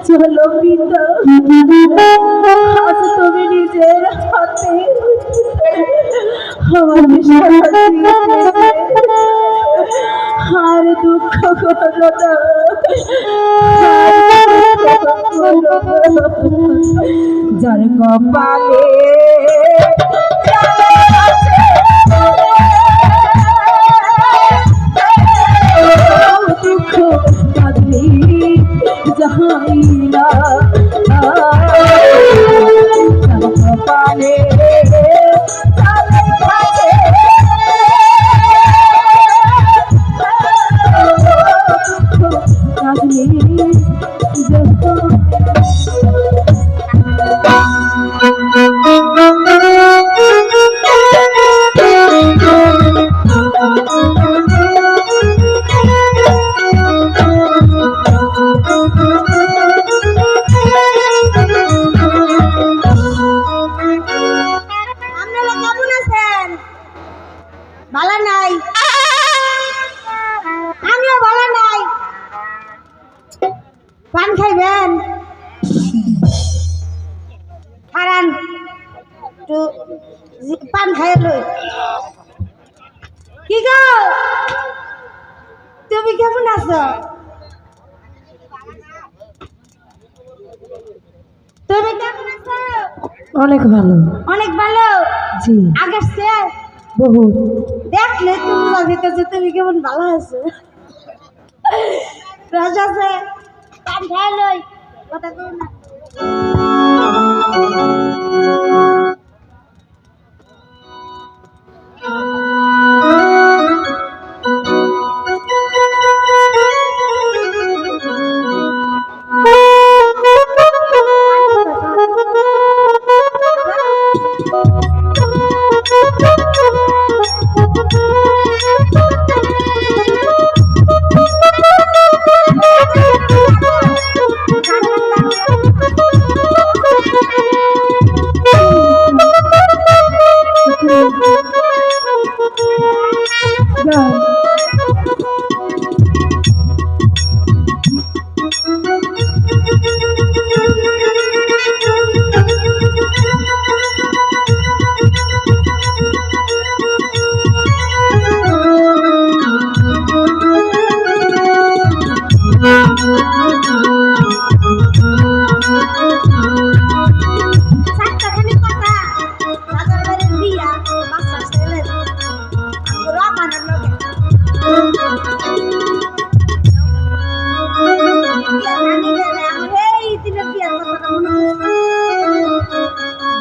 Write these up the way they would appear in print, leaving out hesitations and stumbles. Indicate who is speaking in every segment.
Speaker 1: চলো পিতা, আজ তুমি নিজের হাতে আর দুঃখ করো না, যার কপালে দুঃখ কাঁদলে যাই না, কপালে ভালো নাই, আমিও ভালো নাই। পান খাইবেন? খারান পান খাই লই। কি গো, তুমি কেমন আছো? তুমি কেমন আছো?
Speaker 2: অনেক ভালো।
Speaker 1: অনেক ভালো?
Speaker 2: জি।
Speaker 1: আগের চেয়ে
Speaker 2: বহুত।
Speaker 1: দেখলে তুমি ভাবিতেছো তুমি কেমন ভালো আছো। রস আছে, পান খাই লই, কথা কই না।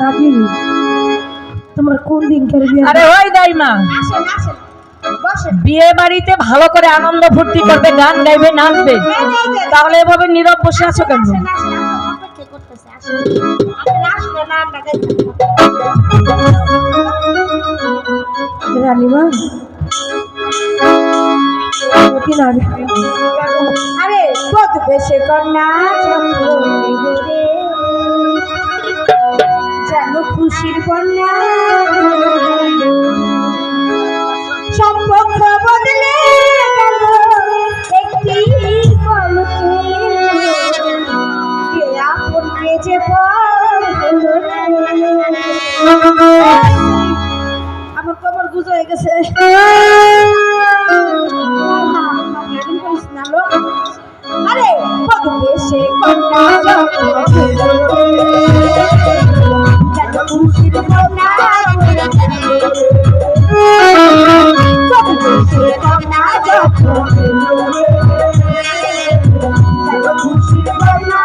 Speaker 2: দাদি, তোমার কোন দিনকার বিয়ে?
Speaker 3: আরে ওই দাইমা, বিয়ে বাড়িতে ভালো করে আনন্দ ফুর্তি করবে, গান গাইবে, নাচবে, তাহলে এভাবে নীরব বসে আছো কেন?
Speaker 2: রানীমা,
Speaker 1: আরে বেশে কন্যা রে যেন খুশির বন্যা সম্পর্ক বদলে গেল একটি পলকে কে আপন কে যে পর হলো রে। আমার কবর গুজো হয়ে গেছে আরে পদবেশে কন্যা খুশির বন্যা পদবেশে কন্যা খুশির বন্যা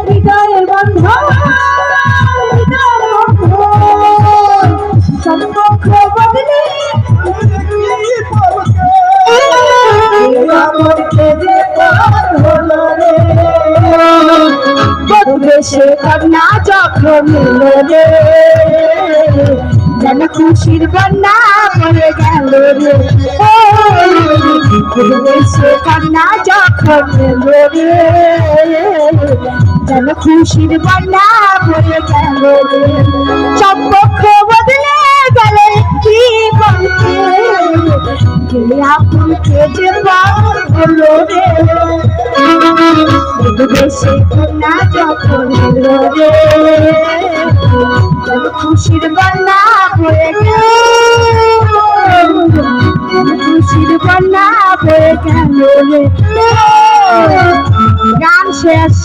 Speaker 1: হৃদয়ের বন্ধ সম্পর্ক বদলে বদবেশে কন্যা যখন রে যেন খুশির বন্যা পড়ে গেল রে বদবেশে কন্যা যখন রে যেন খুশির বন্যা পড়ে গেল রে সম্পর্ক বদলে গেলে কি বলতে গেলে আপনকে যে পার হলো রে বদবেশে কন্যা যখন রে যেন খুশির বন্যা পড়ে গেল খুশির বন্যা পড়ে গেল রে গান শেষ।